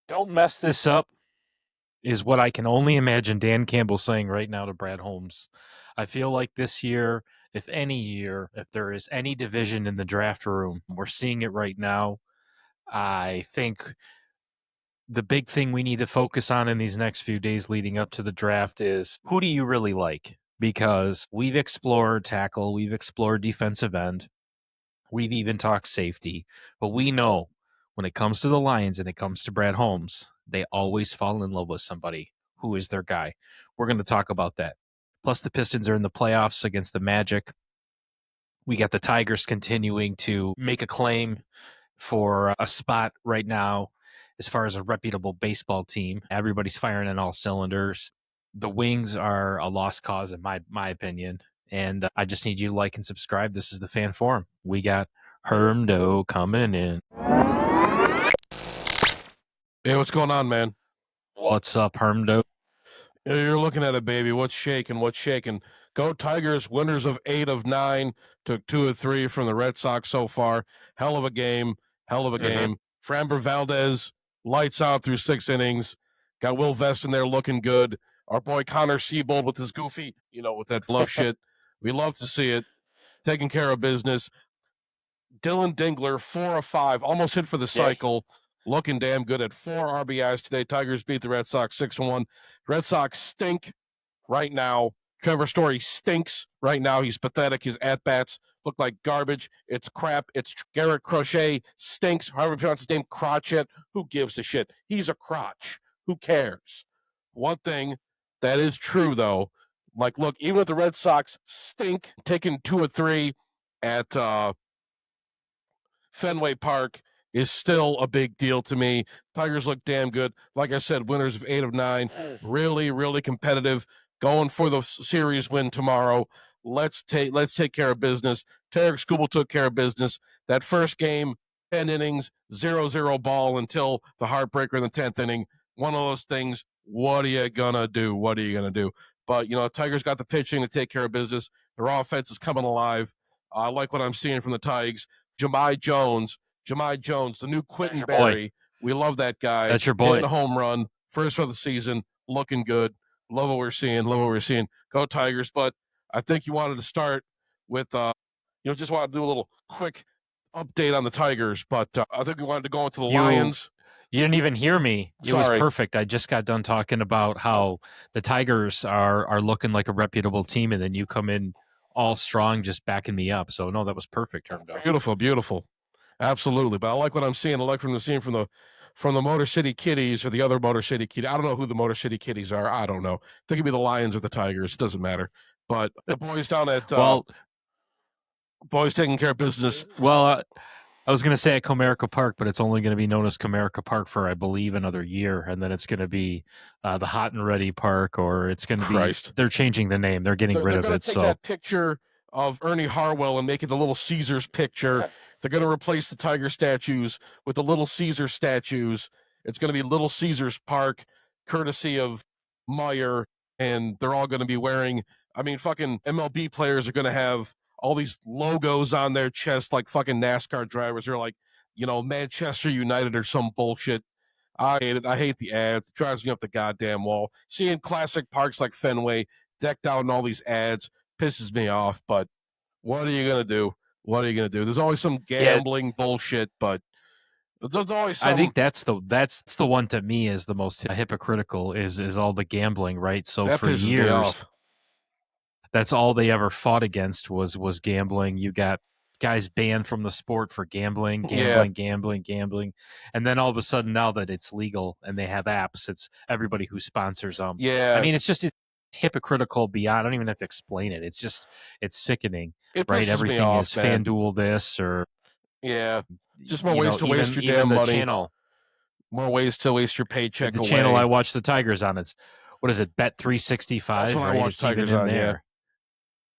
Don't mess this up is what I can only imagine Dan Campbell saying right now to Brad Holmes. I feel like this year, if any year, if there is any division in the draft room, we're seeing it right now. I think the big thing we need to focus on in these next few days leading up to the draft is who do you really like? Because we've explored tackle, we've explored defensive end, we've even talked safety, but we know when it comes to the Lions and it comes to Brad Holmes, they always fall in love with somebody who is their guy. We're going to talk about that. Plus, the Pistons are in the playoffs against the Magic. We got the Tigers continuing to make a claim for a spot right now as far as a reputable baseball team. Everybody's firing on all cylinders. The Wings are a lost cause in my opinion. And I just need you to like and subscribe. This is the Fan Forum. We got Hermdo coming in. Hey, what's going on, man? What's up, Hermdo? You're looking at it, baby. What's shaking? What's shaking? Go Tigers, winners of 8 of 9. Took 2 of 3 from the Red Sox so far. Hell of a game. Hell of a game. Framber Valdez, lights out through 6 innings. Got Will Vest in there looking good. Our boy Connor Siebold with his goofy, with that love shit. We love to see it. Taking care of business. Dylan Dingler, 4 of 5, almost hit for the cycle. Looking damn good at 4 RBIs today. Tigers beat the Red Sox 6-1. Red Sox stink right now. Trevor Story stinks right now. He's pathetic. His at-bats look like garbage. It's crap. It's Garrett Crochet stinks. However you pronounce his name, Crotchet. Who gives a shit? He's a crotch. Who cares? One thing that is true, though, look, even if the Red Sox stink, taking 2 of 3 at Fenway Park is still a big deal to me. Tigers look damn good. Like I said, winners of 8 of 9. Really, really competitive. Going for the series win tomorrow. Let's take care of business. Tarek Skubal took care of business. That first game, 10 innings, 0-0 ball until the heartbreaker in the 10th inning. One of those things. What are you gonna do? What are you gonna do? But Tigers got the pitching to take care of business. Their offense is coming alive. I like what I'm seeing from the Tigers. Jahmai Jones, the new Quentin Berry. We love that guy. That's your boy. Hitting a home run, first of the season, looking good. Love what we're seeing. Go Tigers. But I think you wanted to start with, just wanted to do a little quick update on the Tigers. But I think we wanted to go into the Lions. You didn't even hear me. It was perfect. I just got done talking about how the Tigers are looking like a reputable team, and then you come in all strong, just backing me up. So no, that was perfect, Hermdo. Beautiful. Absolutely. But I like what I'm seeing. I like from the Motor City Kitties or the other Motor City Kitties. I don't know who the Motor City Kitties are. I don't know. They could be the Lions or the Tigers. It doesn't matter. But the boys down at boys taking care of business. Well, I was going to say at Comerica Park, but it's only going to be known as Comerica Park for, I believe, another year, and then it's going to be the Hot and Ready Park, or it's going to be. They're changing the name. They're getting rid of it. Take that picture of Ernie Harwell and make it the Little Caesars picture. They're going to replace the Tiger statues with the Little Caesar statues. It's going to be Little Caesars Park, courtesy of Meyer, and they're all going to be wearing. I mean, fucking MLB players are going to have all these logos on their chest like fucking NASCAR drivers. They're like, Manchester United or some bullshit. I hate it. I hate the ads. It drives me up the goddamn wall. Seeing classic parks like Fenway decked out in all these ads pisses me off. But what are you gonna do? There's always some gambling bullshit, but there's always some. I think that's the one to me is the most hypocritical is all the gambling, right? So that for years, that's all they ever fought against was gambling. You got guys banned from the sport for gambling, and then all of a sudden, now that it's legal and they have apps, it's everybody who sponsors them. Yeah, I mean, it's hypocritical beyond. I don't even have to explain it. It's sickening, right? Everything is FanDuel this or just more ways to waste your damn money. Channel, more ways to waste your paycheck. The channel I watch the Tigers on, it's what is it? Bet365. That's what I watch Tigers on. Yeah.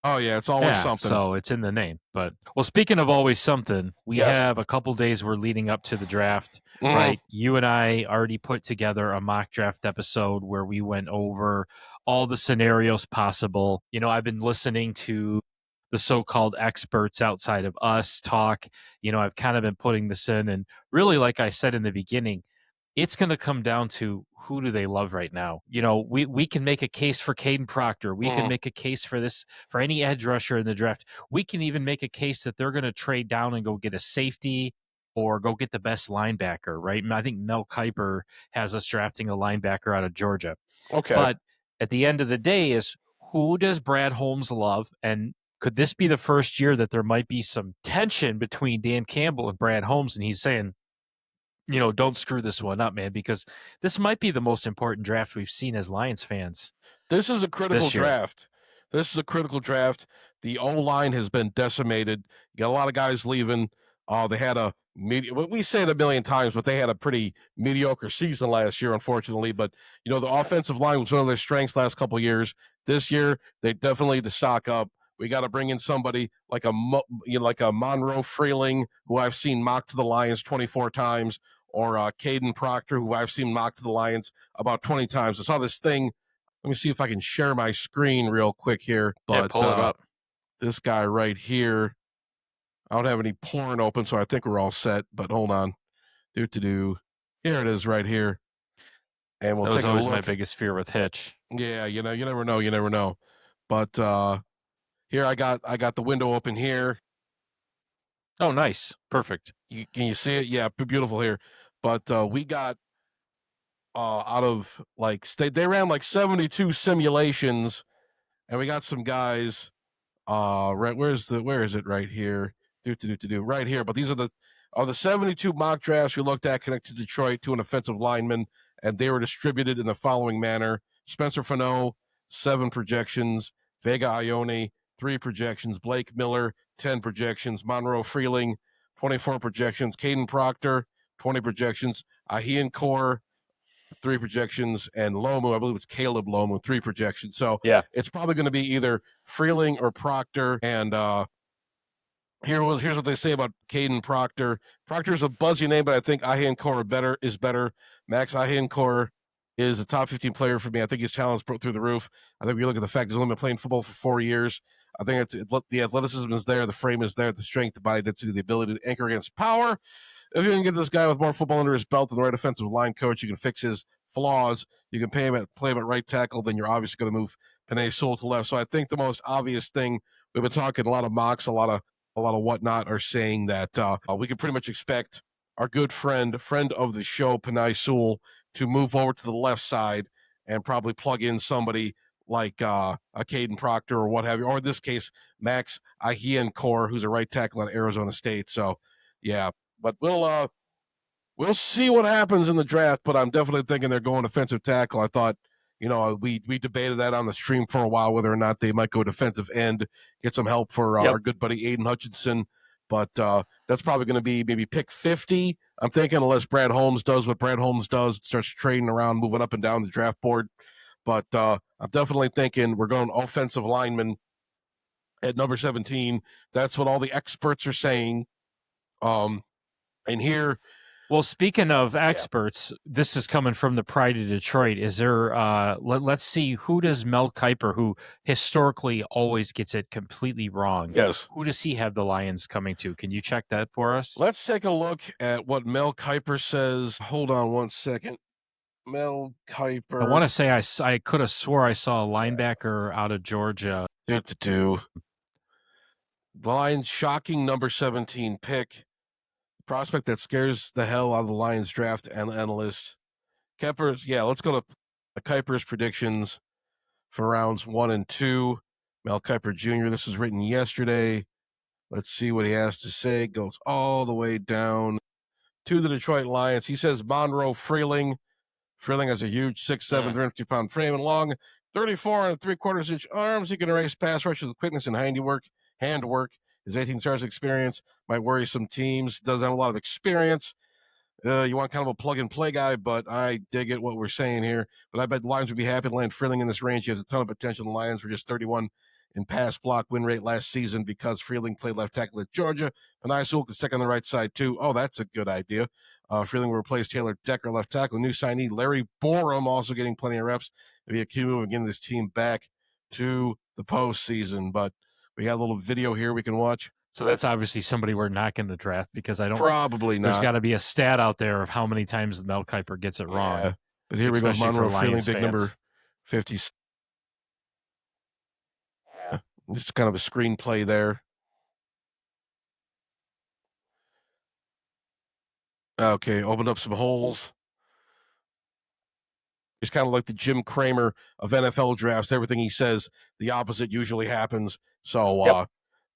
Oh yeah, it's always something. So it's in the name. But speaking of always something, we have a couple days we're leading up to the draft, right? You and I already put together a mock draft episode where we went over all the scenarios possible. I've been listening to the so-called experts outside of us talk. I've kind of been putting this in, and really, like I said in the beginning, it's going to come down to who do they love right now. You know, we can make a case for Caden Proctor. We can Mhm. make a case for this for any edge rusher in the draft. We can even make a case that they're going to trade down and go get a safety or go get the best linebacker, right? And I think Mel Kiper has us drafting a linebacker out of Georgia. Okay. But at the end of the day is who does Brad Holmes love? And could this be the first year that there might be some tension between Dan Campbell and Brad Holmes? And he's saying, you know, don't screw this one up, man, because this might be the most important draft we've seen as Lions fans This is a critical this year. draft. This is a critical draft. The O line has been decimated. You got a lot of guys leaving. They had a we say it a million times, but they had a pretty mediocre season last year, unfortunately. But you know, the offensive line was one of their strengths last couple of years. This year, they definitely need to stock up. We got to bring in somebody like like a Monroe Freeling, who I've seen mocked to the Lions 24 times, or Caden Proctor, who I've seen mocked to the Lions about 20 times. I saw this thing. Let me see if I can share my screen real quick here. Yeah, But pull it up. this guy right here, I don't have any porn open, so I think we're all set. But hold on. Here it is right here. And we'll That was take a always my look. biggest fear with Hitch. Yeah, you know, you never know. You never know. But here I got the window open here. Oh, nice. Perfect. Can you see it? Yeah, beautiful here. But we got out of like they ran like 72 simulations, and we got some guys. Right, where is it right here? Right here. But these are the 72 mock drafts we looked at connected to Detroit to an offensive lineman, and they were distributed in the following manner: Spencer Fano, 7 projections; Vega Ione, 3 projections; Blake Miller, 10 projections; Monroe Freeling, 24 projections; Caden Proctor, 20 projections; Ahian Core, 3 projections, and Lomu, I believe it's Caleb Lomu, 3 projections. So Yeah. it's probably going to be either Freeling or Proctor. And here's what they say about Caden Proctor. Proctor's a buzzy name, but I think Ahian is better. Max Ahian is a top 15 player for me. I think his talent's through the roof. I think we look at the fact he's only been playing football for 4 years. I think the athleticism is there, the frame is there, the strength, the body density, the ability to anchor against power. If you can get this guy with more football under his belt and the right offensive line coach, you can fix his flaws. You can play him at right tackle. Then you're obviously going to move Penei Sewell to left. So I think the most obvious thing, we've been talking a lot of mocks, a lot of whatnot are saying that we can pretty much expect our good friend of the show, Penei Sewell, to move over to the left side and probably plug in somebody like a Caden Proctor or what have you, or in this case, Max Ahian Core, who's a right tackle at Arizona State. So, yeah, but we'll see what happens in the draft. But I'm definitely thinking they're going defensive tackle. I thought, you know, we debated that on the stream for a while whether or not they might go defensive end, get some help for Yep. our good buddy Aiden Hutchinson. But that's probably going to be maybe pick 50. I'm thinking, unless Brad Holmes does what Brad Holmes does, starts trading around, moving up and down the draft board. But I'm definitely thinking we're going offensive lineman at number 17. That's what all the experts are saying. And here, Well, speaking of experts, this is coming from the Pride of Detroit. Is there let's see, who does Mel Kiper, who historically always gets it completely wrong, yes, who does he have the Lions coming to? Can you check that for us? let's take a look at what Mel Kiper says. Hold on one second. Mel I Kiper. want to say I could have swore I saw a linebacker out of Georgia. The Lions shocking number 17 pick. Prospect that scares the hell out of the Lions draft and analyst. Kemper's, yeah, let's go to Kiper's predictions for rounds 1 and 2. Mel Kiper Jr., this was written yesterday. Let's see what he has to say. Goes all the way down to the Detroit Lions. He says Monroe Freeling. Freeling has a huge 6'7", 350-pound frame and long 34 and 3/4 inch arms. He can erase pass rushes with quickness and handwork. His 18 stars experience might worry some teams. Does have a lot of experience. You want kind of a plug-and-play guy, but I dig it what we're saying here. But I bet the Lions would be happy to land Freeling in this range. He has a ton of potential. The Lions were just 31 in pass block win rate last season because Freeling played left tackle at Georgia. Penei Sewell could stick on the right side, too. Oh, that's a good idea. Freeling will replace Taylor Decker, left tackle. New signee Larry Borum also getting plenty of reps. Maybe a key move and getting this team back to the postseason. But we got a little video here we can watch. So that's obviously somebody we're not going to draft because I don't. Probably There's not. got to be a stat out there of how many times Mel Kiper gets it wrong. Yeah. But here we go. especially for Monroe Freeling, Lions big fans. number 50. Yeah. Just kind of a screenplay there. Okay, opened up some holes. He's kind of like the Jim Cramer of NFL drafts. Everything he says, the opposite usually happens. So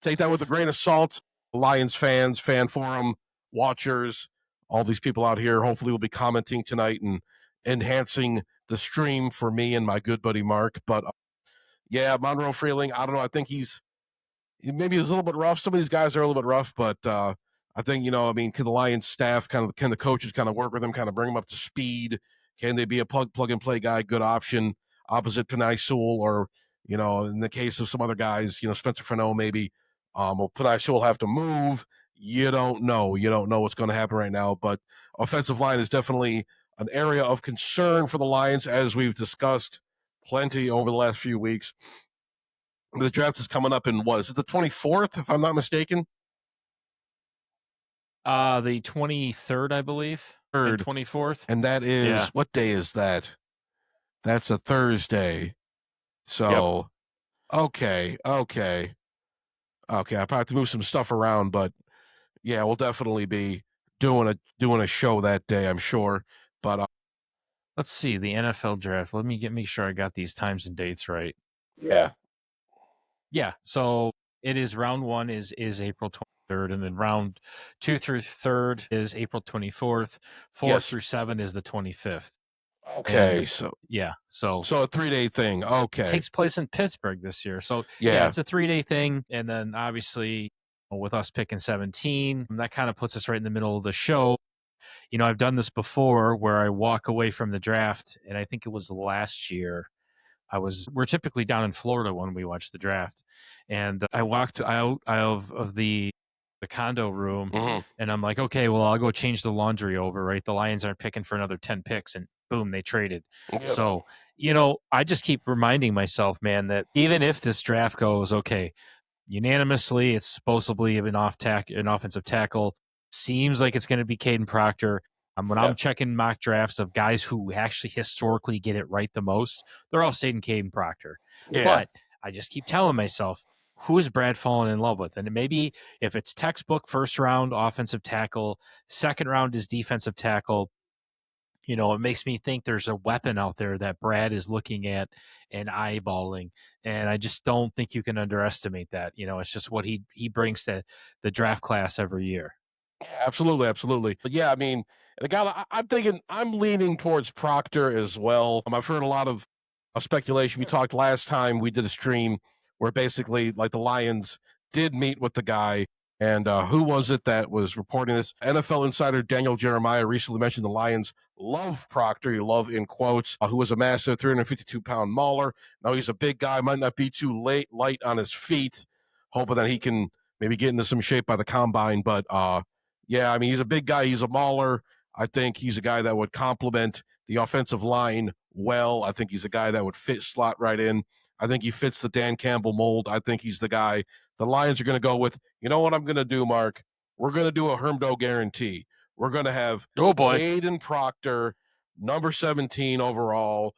take that with a grain of salt. Lions fans, fan forum, watchers, all these people out here hopefully will be commenting tonight and enhancing the stream for me and my good buddy Mark. But yeah, Monroe Freeling, I don't know. I think maybe he's a little bit rough. Some of these guys are a little bit rough, but I think, can the Lions staff can the coaches kind of work with him, kind of bring him up to speed? Can they be a plug and play guy, good option opposite Penei Sewell, or in the case of some other guys, Spencer Fano maybe. Will Penei Sewell have to move? You don't know. You don't know what's going to happen right now, but offensive line is definitely an area of concern for the Lions, as we've discussed plenty over the last few weeks. The draft is coming up in what? Is it the 24th, if I'm not mistaken? The 23rd, I believe. 24th. And that is, what day is that? That's a Thursday. So, okay. I'll probably have to move some stuff around, but yeah, we'll definitely be doing a show that day, I'm sure. But let's see the NFL draft. Let me make sure I got these times and dates right. Yeah. So it is round 1 is April 23rd, and then round 2 through 3rd is April 24th. 4 through 7 is the 25th. Okay, and, so a 3-day thing. Okay, takes place in Pittsburgh this year. So it's a 3-day thing, and then obviously with us picking 17, that kind of puts us right in the middle of the show. I've done this before where I walk away from the draft, and I think it was last year. We're typically down in Florida when we watch the draft, and I walked out of the condo room, and I'm like, okay, well, I'll go change the laundry over, right? The Lions aren't picking for another 10 picks, and boom, they traded. So, I just keep reminding myself, man, that even if this draft goes, okay, unanimously, it's supposedly an offensive tackle. Seems like it's going to be Caden Proctor. When I'm checking mock drafts of guys who actually historically get it right the most, they're all saying Caden Proctor. But I just keep telling myself, who is Brad falling in love with? And maybe if it's textbook first round offensive tackle, second round is defensive tackle, it makes me think there's a weapon out there that Brad is looking at and eyeballing. And I just don't think you can underestimate that. It's just what he brings to the draft class every year. Absolutely. But yeah, the guy I'm leaning towards Proctor as well. I've heard a lot of speculation. We talked last time we did a stream where basically like the Lions did meet with the guy. And who was it that was reporting this? NFL insider Daniel Jeremiah recently mentioned the Lions love Proctor, you love in quotes, who was a massive 352-pound mauler. Now he's a big guy, might not be too light on his feet, hoping that he can maybe get into some shape by the combine. But he's a big guy. He's a mauler. I think he's a guy that would complement the offensive line well. I think he's a guy that would slot right in. I think he fits the Dan Campbell mold. I think he's the guy the Lions are going to go with. You know what I'm going to do, Mark? We're going to do a Hermdo guarantee. We're going to have Caden Proctor, number 17 overall,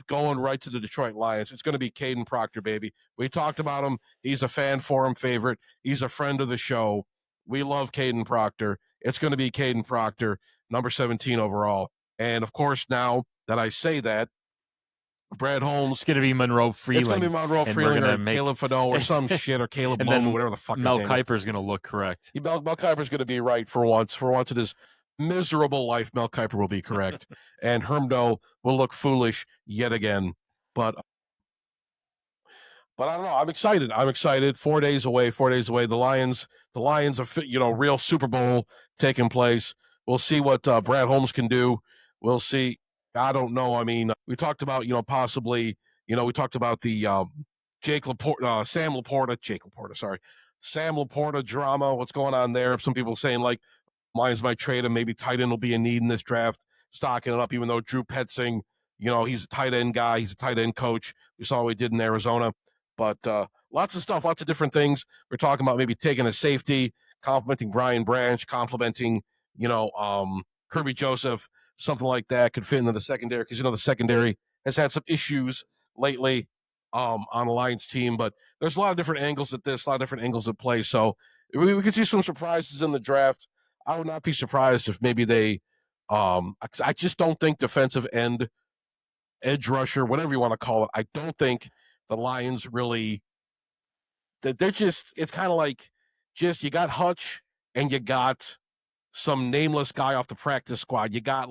going right to the Detroit Lions. It's going to be Caden Proctor, baby. We talked about him. He's a fan forum favorite. He's a friend of the show. We love Caden Proctor. It's going to be Caden Proctor, number 17 overall. And of course, now that I say that, Brad Holmes. It's going to be Monroe Freeling. It's going to be Monroe Freeling or Caleb Fano or some shit, or Caleb Lowe, whatever the fuck his name is. Mel Kiper's going to look correct. Mel Kiper's going to be right for once. For once in his miserable life, Mel Kiper will be correct. And Hermdo will look foolish yet again. But I don't know. I'm excited. 4 days away. The Lions are, real Super Bowl taking place. We'll see what Brad Holmes can do. We'll see. I don't know. We talked about, possibly, we talked about the Sam Laporta drama. What's going on there? Some people saying like Lions might trade him. Maybe tight end will be a need in this draft. Stocking it up, even though Drew Petzing, he's a tight end guy. He's a tight end coach. We saw what he did in Arizona. But lots of stuff, lots of different things. We're talking about maybe taking a safety, complimenting Brian Branch, complimenting, Kirby Joseph, something like that could fit into the secondary because the secondary has had some issues lately on the Lions team. But there's a lot of different angles at this, a lot of different angles at play. So we could see some surprises in the draft. I would not be surprised if maybe they. I just don't think defensive end, edge rusher, whatever you want to call it. I don't think the Lions really. They're just. It's kind of like just you got Hutch and you got some nameless guy off the practice squad. You got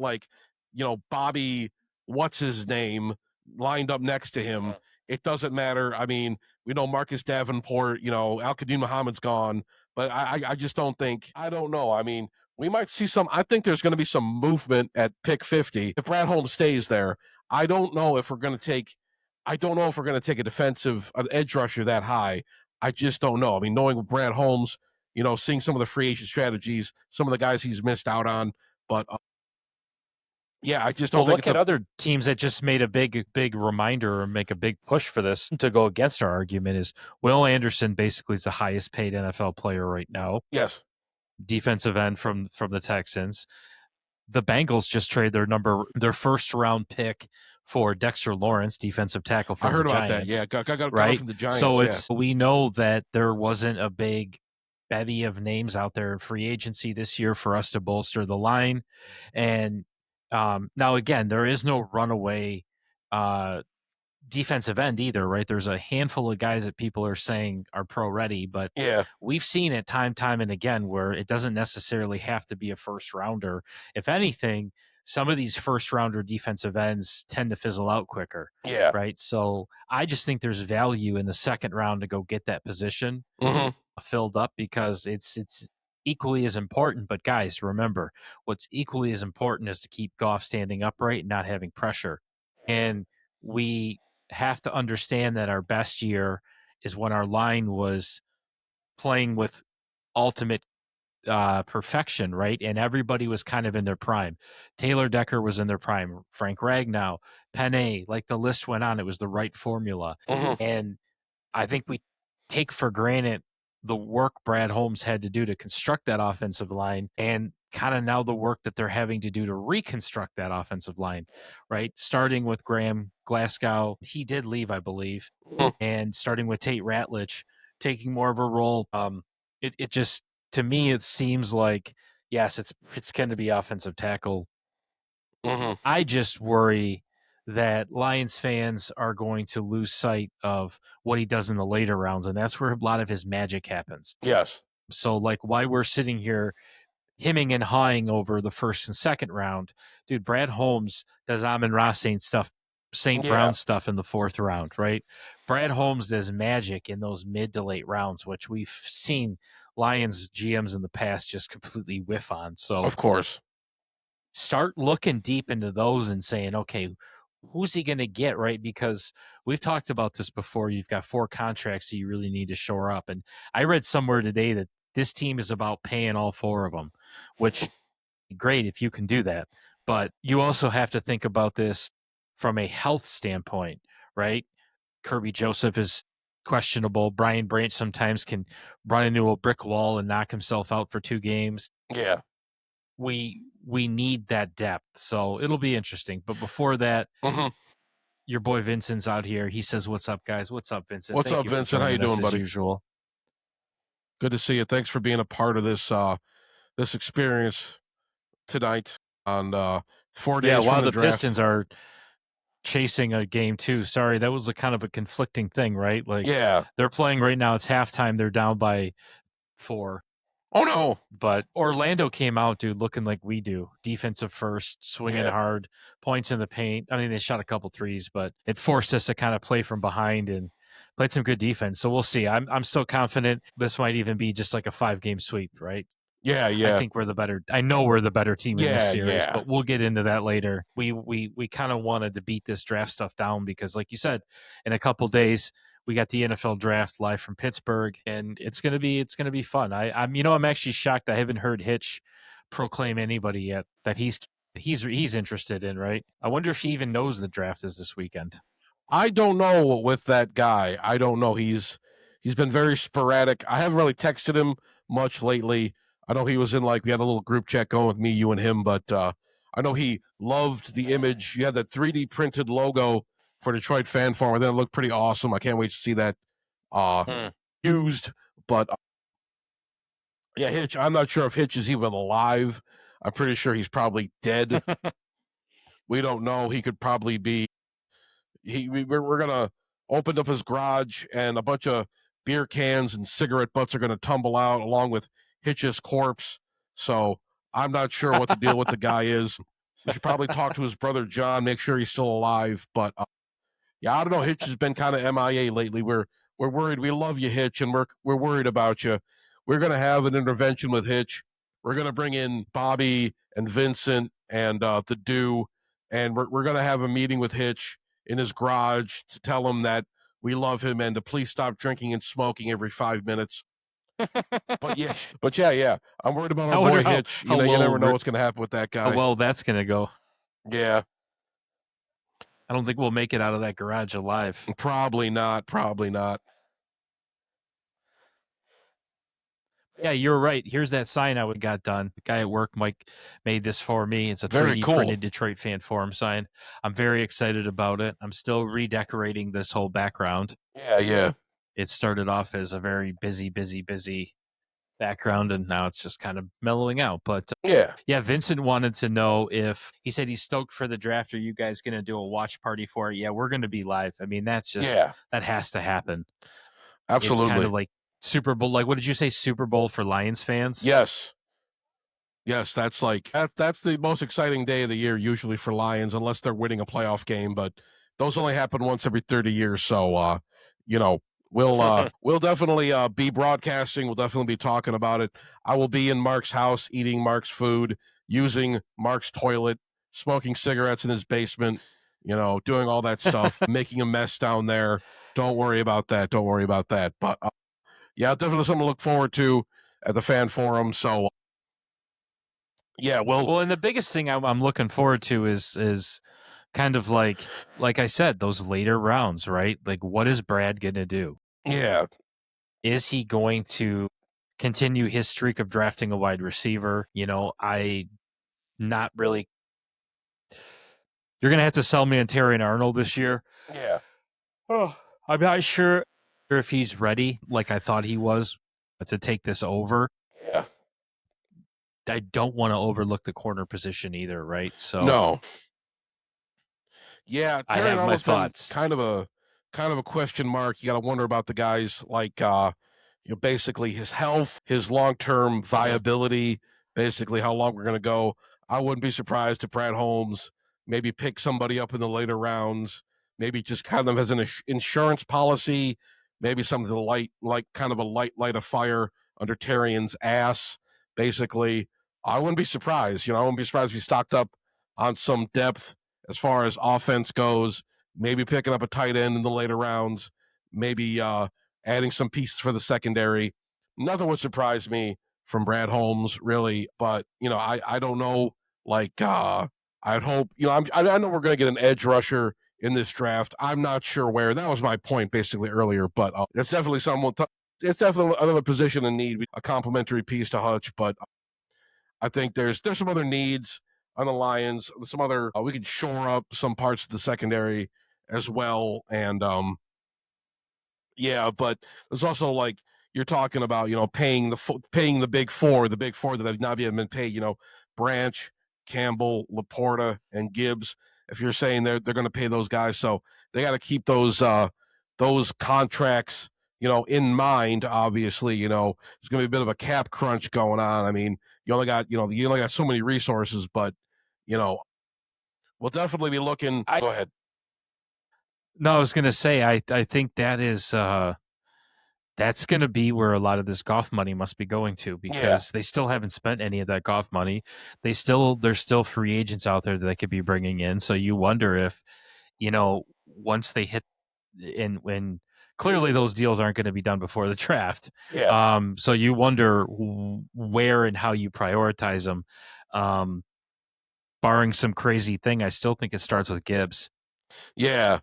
Bobby, what's his name, lined up next to him. It doesn't matter. I mean, we know Marcus Davenport, Al Qadim Muhammad's gone, but I just don't think, I don't know. I mean, we might see I think there's going to be some movement at pick 50 if Brad Holmes stays there. I don't know if we're going to take an edge rusher that high. I just don't know. I mean, knowing Brad Holmes, seeing some of the free agent strategies, some of the guys he's missed out on. But yeah, I just don't think look at other teams that just made a big reminder or make a big push for this to go against our argument is Will Anderson basically is the highest paid NFL player right now. Yes. Defensive end from the Texans. The Bengals just traded their first round pick for Dexter Lawrence, defensive tackle from the Giants. I heard about that. Yeah, got right from the Giants. So we know that there wasn't a big bevy of names out there in free agency this year for us to bolster the line. And now again, there is no runaway defensive end either, right? There's a handful of guys that people are saying are pro ready, but we've seen it time and again where it doesn't necessarily have to be a first rounder. If anything, some of these first rounder defensive ends tend to fizzle out quicker. Yeah. Right. So I just think there's value in the second round to go get that position filled up because it's equally as important. But guys, remember, what's equally as important is to keep Goff standing upright and not having pressure. And we have to understand that our best year is when our line was playing with ultimate perfection, right? And everybody was kind of in their prime. Taylor Decker was in their prime. Frank Ragnow, Penny, like the list went on. It was the right formula. And I think we take for granted the work Brad Holmes had to do to construct that offensive line and kind of now the work that they're having to do to reconstruct that offensive line, right? Starting with Graham Glasgow, he did leave, I believe, and starting with Tate Ratledge, taking more of a role. It just, to me, it seems like, yes, it's going to be offensive tackle. I just worry that Lions fans are going to lose sight of what he does in the later rounds, and that's where a lot of his magic happens. Yes. So, like, why we're sitting here hemming and hawing over the first and second round, dude, Brad Holmes does Amon-Ra St. Brown stuff in the fourth round, right? Brad Holmes does magic in those mid to late rounds, which we've seen Lions GMs in the past just completely whiff on. So, of course, start looking deep into those and saying, okay, who's he going to get, right? Because we've talked about this before. You've got 4 contracts that you really need to shore up. And I read somewhere today that this team is about paying all 4 of them, which great if you can do that. But you also have to think about this from a health standpoint, right? Kirby Joseph is questionable. Brian Branch sometimes can run into a brick wall and knock himself out for 2 games. Yeah. We need that depth. So it'll be interesting. But before that, your boy Vincent's out here. He says, "What's up, guys? What's up, Vincent? What's up, Vincent? How you doing, buddy? Usual. Good to see you. Thanks for being a part of this this experience tonight on 4 days. Yeah, while from the draft. Pistons are chasing a game too. Sorry, that was a kind of a conflicting thing, right? Like, they're playing right now. It's halftime. They're down by 4. Oh no! But Orlando came out, dude, looking like we do. Defensive first, swinging hard, points in the paint. I mean, they shot a couple threes, but it forced us to kind of play from behind and played some good defense. So we'll see. I'm still confident this might even be just like a 5-game sweep, right? Yeah. I think I know we're the better team in this series, but we'll get into that later. We kind of wanted to beat this draft stuff down because, like you said, in a couple days we got the NFL draft live from Pittsburgh, and it's gonna be fun. I'm actually shocked. I haven't heard Hitch proclaim anybody yet that he's interested in. Right? I wonder if he even knows the draft is this weekend. I don't know with that guy. I don't know. He's He's been very sporadic. I haven't really texted him much lately. I know he was in we had a little group chat going with me, you and him, but I know he loved the image. You had that 3D printed logo for Detroit Fan Forum. That looked pretty awesome. I can't wait to see that used. But yeah, Hitch. I'm not sure if Hitch is even alive. I'm pretty sure he's probably dead. We don't know. He could probably be. We're gonna open up his garage, and a bunch of beer cans and cigarette butts are gonna tumble out along with Hitch's corpse. So I'm not sure what the deal with the guy is. We should probably talk to his brother John, make sure he's still alive. But yeah, I don't know. Hitch has been kind of MIA lately. We're worried. We love you, Hitch, and we're worried about you. We're gonna have an intervention with Hitch. We're gonna bring in Bobby and Vincent and the Do, and we're gonna have a meeting with Hitch in his garage to tell him that we love him and to please stop drinking and smoking every 5 minutes. but yeah. I'm worried about our boy Hitch. You never know what's gonna happen with that guy. How well that's gonna go. Yeah. I don't think we'll make it out of that garage alive. Probably not. Yeah, you're right. Here's that sign I would got done. The guy at work, Mike, made this for me. It's a 3D printed Detroit Fan Forum sign. I'm very excited about it. I'm still redecorating this whole background. Yeah. It started off as a very busy background, and now it's just kind of mellowing out. But yeah, Vincent wanted to know if he said he's stoked for the draft. Are you guys going to do a watch party for it? Yeah, we're going to be live. I mean, that's just that has to happen. Absolutely. It's kind of like Super Bowl. Like, what did you say? Super Bowl for Lions fans? Yes, that's that's the most exciting day of the year usually for Lions, unless they're winning a playoff game. But those only happen once every 30 years. So we'll definitely be broadcasting. We'll definitely be talking about it. I will be in Mark's house, eating Mark's food, using Mark's toilet, smoking cigarettes in his basement. Doing all that stuff, making a mess down there. Don't worry about that. But yeah, definitely something to look forward to at the Fan Forum. So yeah, well, and the biggest thing I'm looking forward to is kind of like I said, those later rounds, right? Like, what is Brad gonna do? Yeah, is he going to continue his streak of drafting a wide receiver? I not really. You're gonna have to sell me on Terrion Arnold this year. Yeah. Oh, I'm not sure if he's ready, like I thought he was, to take this over. Yeah. I don't want to overlook the corner position either, right? So no. Yeah, I have my thoughts. Kind of a question mark. You got to wonder about the guys like basically his health, his long-term viability, basically how long we're going to go. I wouldn't be surprised if Brad Holmes maybe pick somebody up in the later rounds, maybe just kind of as an insurance policy, maybe something light, like kind of a light of fire under Terrion's ass, basically. I wouldn't be surprised. I wouldn't be surprised if he stocked up on some depth as far as offense goes, maybe picking up a tight end in the later rounds, maybe adding some pieces for the secondary. Nothing would surprise me from Brad Holmes, really. But, I don't know. I'd hope, I know we're going to get an edge rusher in this draft. I'm not sure where. That was my point basically earlier, but it's definitely it's definitely another position in need, a complementary piece to Hutch. But I think there's some other needs on the Lions. Some other we could shore up some parts of the secondary as well, and yeah. But there's also you're talking about paying the big four that have not yet been paid. Branch, Campbell, Laporta, and Gibbs. If you're saying they're going to pay those guys, so they got to keep those contracts in mind. Obviously, there's going to be a bit of a cap crunch going on. I mean, you only got so many resources, but we'll definitely be looking. Go ahead. No, I was going to say I think that is that's going to be where a lot of this Goff money must be going to, because they still haven't spent any of that Goff money. There's still free agents out there that they could be bringing in. So you wonder if, once they hit when clearly those deals aren't going to be done before the draft. Yeah. So you wonder where and how you prioritize them. Barring some crazy thing, I still think it starts with Gibbs. Yeah.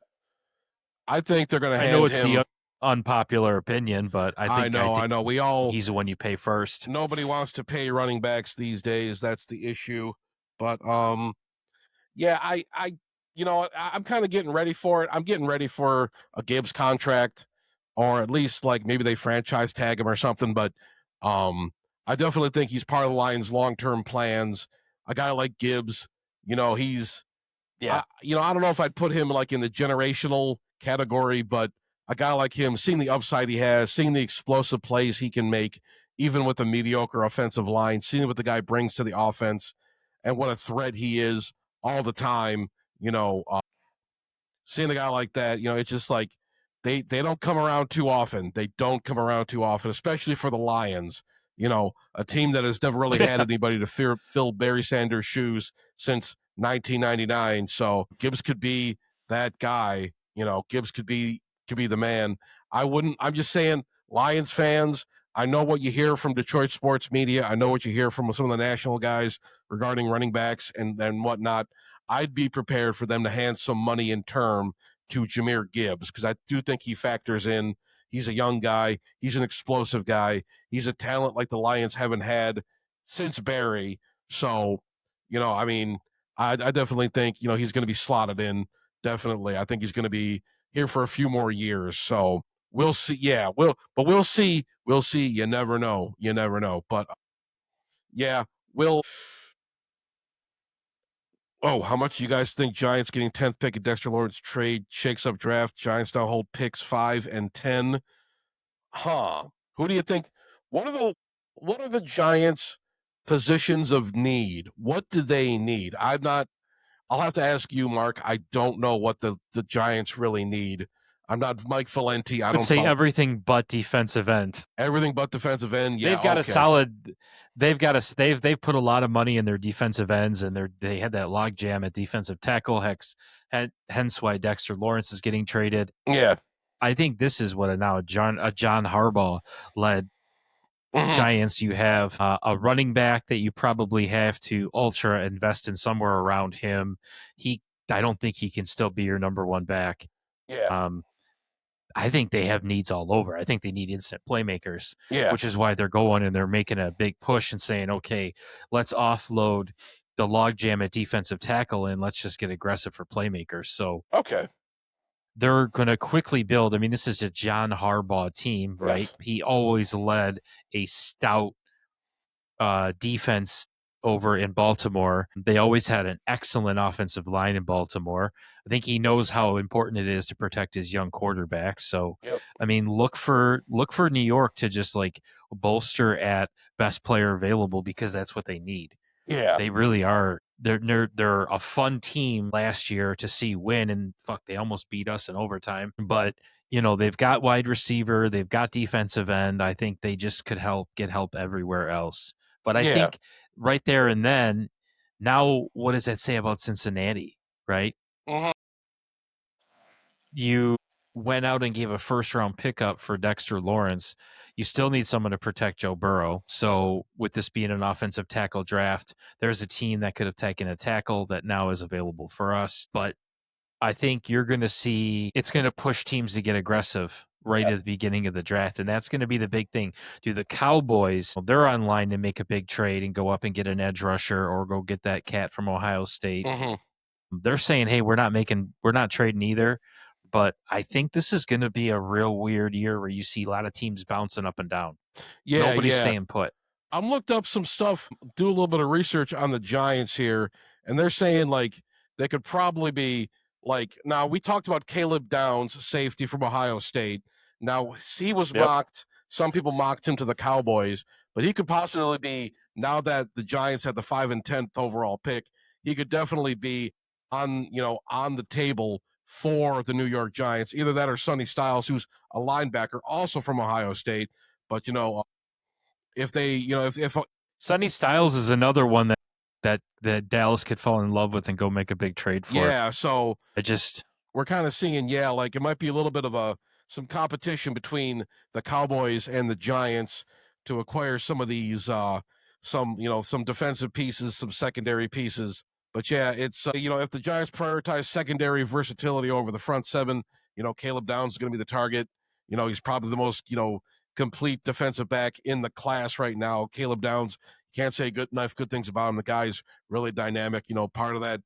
I think they're going to hand him. unpopular opinion, but I think I know. he's the one you pay first. Nobody wants to pay running backs these days. That's the issue. But yeah, you know, I'm kind of getting ready for it. I'm getting ready for a Gibbs contract, or at least like maybe they franchise tag him or something. But um, I definitely think he's part of the Lions' long-term plans. A guy like Gibbs, you know, I don't know if I'd put him like in the generational category, but a guy like him, seeing the upside he has, seeing the explosive plays he can make, even with a mediocre offensive line, seeing what the guy brings to the offense, and what a threat he is all the time. You know, seeing a guy like that, you know, it's just like they don't come around too often. They don't come around too often, especially for the Lions. You know, a team that has never really had anybody to fill Barry Sanders' shoes since 1999. So Gibbs could be that guy. You know, Gibbs could be the man. I wouldn't. I'm just saying, Lions fans. I know what you hear from Detroit sports media. I know what you hear from some of the national guys regarding running backs and whatnot. I'd be prepared for them to hand some money in term to Jahmyr Gibbs because I do think he factors in. He's a young guy. He's an explosive guy. He's a talent like the Lions haven't had since Barry. So, you know, I mean, I definitely think, you know, he's going to be slotted in. Definitely. I think he's going to be here for a few more years. So we'll see. Yeah, we'll see. We'll see. You never know. You never know. But yeah, we'll. Oh, how much do you guys think Giants getting 10th pick at Dexter Lawrence trade shakes up draft? Giants now hold picks 5 and 10. Huh. Who do you think? What are the Giants' positions of need? What do they need? I'll have to ask you, Mark. I don't know what the Giants really need. I'm not Mike Valenti. I I would don't say follow everything but defensive end. everything but defensive end. Yeah, They've got a okay. solid. They've put a lot of money in their defensive ends, and they had that logjam at defensive tackle. Hence why Dexter Lawrence is getting traded. Yeah. I think this is what a John Harbaugh led Mhm. Giants. You have a running back that you probably have to ultra invest in somewhere around him. I don't think he can still be your number one back. Yeah. I think they have needs all over. I think they need instant playmakers, Yeah. which is why they're going and they're making a big push and saying, okay, let's offload the logjam at defensive tackle and let's just get aggressive for playmakers. So Okay. they're going to quickly build. I mean, this is a John Harbaugh team, right? Yes. He always led a stout defense over in Baltimore. They always had an excellent offensive line in Baltimore. I think he knows how important it is to protect his young quarterback. So, Yep. I mean, look for New York to just like bolster at best player available because that's what they need. Yeah. They really are. They're a fun team last year to see win, and fuck, they almost beat us in overtime. But you know, they've got wide receiver, they've got defensive end. I think they just could get help everywhere else. But I think right there and then, now what does that say about Cincinnati, right? Mhm. You went out and gave a first round pickup for Dexter Lawrence. You still need someone to protect Joe Burrow. So, with this being an offensive tackle draft, there's a team that could have taken a tackle that now is available for us. But I think you're going to see it's going to push teams to get aggressive right at the beginning of the draft. And that's going to be the big thing. Do the Cowboys, they're online to make a big trade and go up and get an edge rusher or go get that cat from Ohio State. Mhm. They're saying, hey, we're not trading either. But I think this is going to be a real weird year where you see a lot of teams bouncing up and down. Yeah, Nobody's yeah. staying put. I'm looked up some stuff, do a little bit of research on the Giants here, and they're saying like they could probably be like now we talked about Caleb Downs, safety from Ohio State. Now he was mocked. Some people mocked him to the Cowboys, but he could possibly be now that the Giants had the 5 and 10th overall pick, he could definitely be on the table for the New York Giants. Either that or Sonny Styles, who's a linebacker, also from Ohio State. But if they, if Sonny Styles is another one that Dallas could fall in love with and go make a big trade for. yeah, so I we're kind of seeing, like it might be a little bit of some competition between the Cowboys and the Giants to acquire some of these, some defensive pieces, some secondary pieces. But yeah, it's if the Giants prioritize secondary versatility over the front seven, Caleb Downs is going to be the target. He's probably the most, complete defensive back in the class right now. Caleb Downs, can't say good things about him. The guy's really dynamic, part of that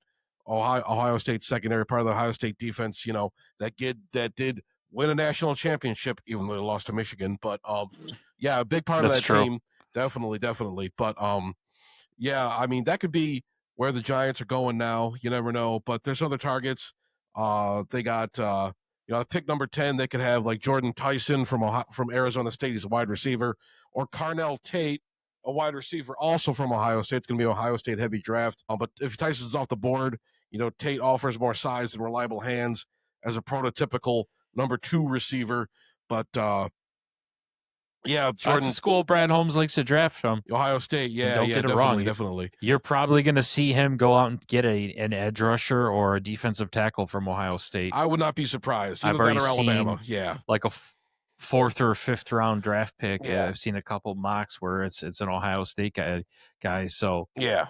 Ohio State secondary, part of the Ohio State defense, that did win a national championship, even though they lost to Michigan. But yeah, a big part of That's that true. team. Definitely. But yeah, I mean, that could be where the Giants are going now. You never know. But there's other targets. They got pick number 10, they could have like Jordan Tyson from Arizona State. He's a wide receiver, or Carnell Tate, a wide receiver, also from Ohio State. It's going to be an Ohio State heavy draft. But if Tyson's off the board, Tate offers more size and reliable hands as a prototypical number 2 receiver. But yeah, That's a Jordan, school Brad Holmes likes to draft from. Ohio State. Yeah, Don't get it wrong. definitely. You're probably going to see him go out and get an edge rusher or a defensive tackle from Ohio State. I would not be surprised. I've already Alabama. seen Yeah, like a fourth or fifth round draft pick. Yeah. I've seen a couple mocks where it's an Ohio State guy. So yeah.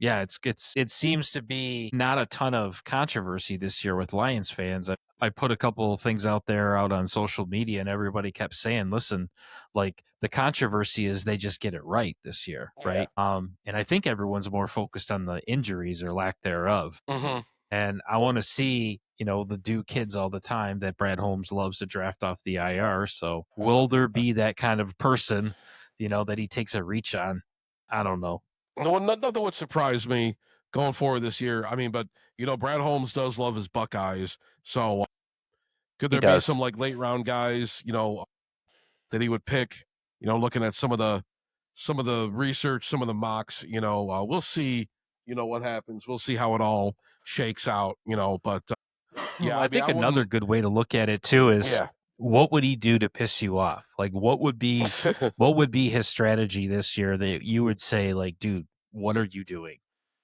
it seems to be not a ton of controversy this year with Lions fans. I put a couple of things out on social media, and everybody kept saying, "Listen, like the controversy is they just get it right this year, right?" And I think everyone's more focused on the injuries or lack thereof. Mm-hmm. And I want to see, the Duke kids all the time that Brad Holmes loves to draft off the IR. So will there be that kind of person, that he takes a reach on? I don't know. Well, nothing would surprise me going forward this year. I mean, but Brad Holmes does love his Buckeyes, so could there be some like late round guys, that he would pick? Looking at some of the research, some of the mocks, we'll see. What happens. We'll see how it all shakes out. But yeah, I think another good way to look at it too is what would he do to piss you off? Like what would be his strategy this year that you would say like, dude, what are you doing?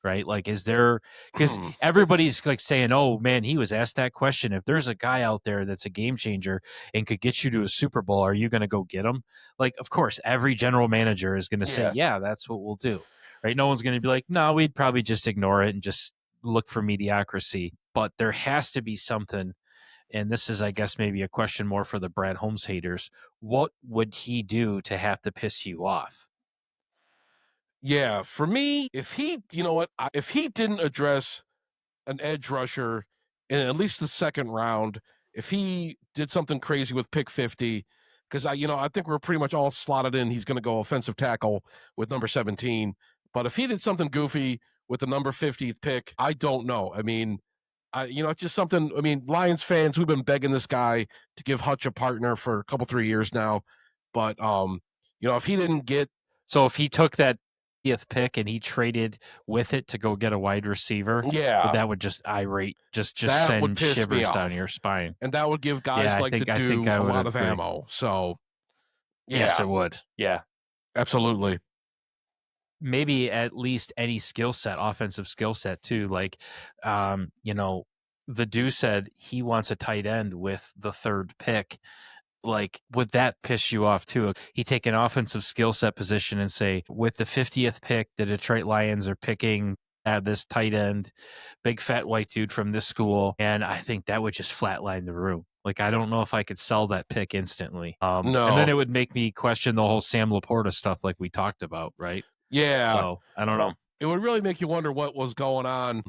Right? Like, is there, because everybody's like saying, oh man, he was asked that question. If there's a guy out there that's a game changer and could get you to a Super Bowl, are you going to go get him? Like, of course, every general manager is going to say, yeah, that's what we'll do. Right? No one's going to be like, no, we'd probably just ignore it and just look for mediocrity. But there has to be something. And this is, I guess, maybe a question more for the Brad Holmes haters. What would he do to have to piss you off? Yeah, for me, if he didn't address an edge rusher in at least the second round, if he did something crazy with pick 50, because I think we're pretty much all slotted in. He's going to go offensive tackle with number 17. But if he did something goofy with the number 50th pick, I don't know. I mean, it's just something. I mean, Lions fans, we've been begging this guy to give Hutch a partner for a couple, 3 years now. But if he didn't get, so if he took that 50th pick and he traded with it to go get a wide receiver, that would just send shivers down your spine, and that would give guys like the Duke a lot of ammo. So yes, it would. Yeah, absolutely. Maybe at least any skill set, offensive skill set too. Like, the dude said he wants a tight end with the third pick. Like, would that piss you off too? He take an offensive skill set position and say, with the 50th pick, the Detroit Lions are picking this tight end, big fat white dude from this school. And I think that would just flatline the room. Like, I don't know if I could sell that pick instantly. No. And then it would make me question the whole Sam Laporta stuff like we talked about, right? Yeah. So I don't know. It would really make you wonder what was going on.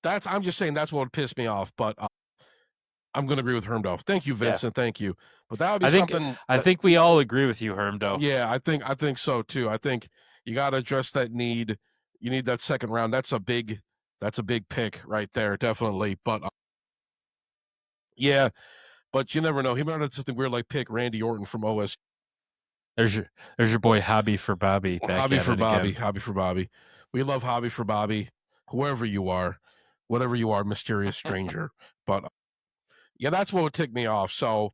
I'm just saying that's what would piss me off. But I'm going to agree with Hermdorf. Thank you, Vincent. Yeah. Thank you. But that would be something. I think we all agree with you, Hermdorf. Yeah, I think so too. I think you got to address that need. You need that second round. That's a big pick right there, definitely. But yeah, but you never know. He might have something weird like pick Randy Orton from OS. There's your boy Hobby for Bobby. Hobby for Bobby. We love Hobby for Bobby. Whoever you are, whatever you are, mysterious stranger. But yeah, that's what would tick me off. So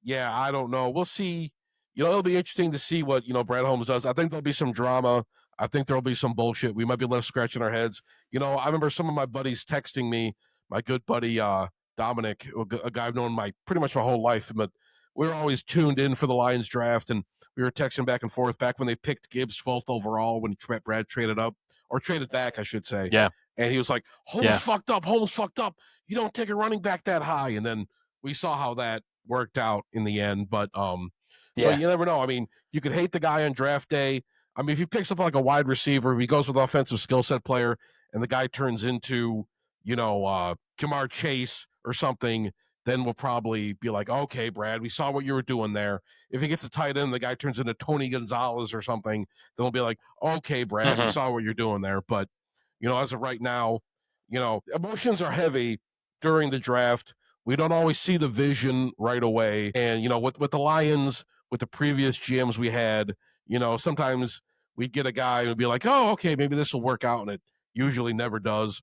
yeah, I don't know. We'll see. It'll be interesting to see what Brad Holmes does. I think there'll be some drama. I think there'll be some bullshit. We might be left scratching our heads. I remember some of my buddies texting me. My good buddy Dominic, a guy I've known pretty much my whole life, but we were always tuned in for the Lions draft, and we were texting back and forth back when they picked Gibbs 12th overall when Brad traded up, or traded back, I should say. Yeah. And he was like, Holmes fucked up. You don't take a running back that high. And then we saw how that worked out in the end. But so Yeah. you never know. I mean, you could hate the guy on draft day. I mean, if he picks up like a wide receiver, if he goes with an offensive skill set player, and the guy turns into, Jamar Chase or something, then we'll probably be like, okay, Brad, we saw what you were doing there. If he gets a tight end, the guy turns into Tony Gonzalez or something, then we'll be like, okay, Brad, we saw what you're doing there. But, as of right now, emotions are heavy during the draft. We don't always see the vision right away. And, with the Lions, with the previous GMs we had, sometimes we'd get a guy and be like, oh, okay, maybe this will work out. And it usually never does.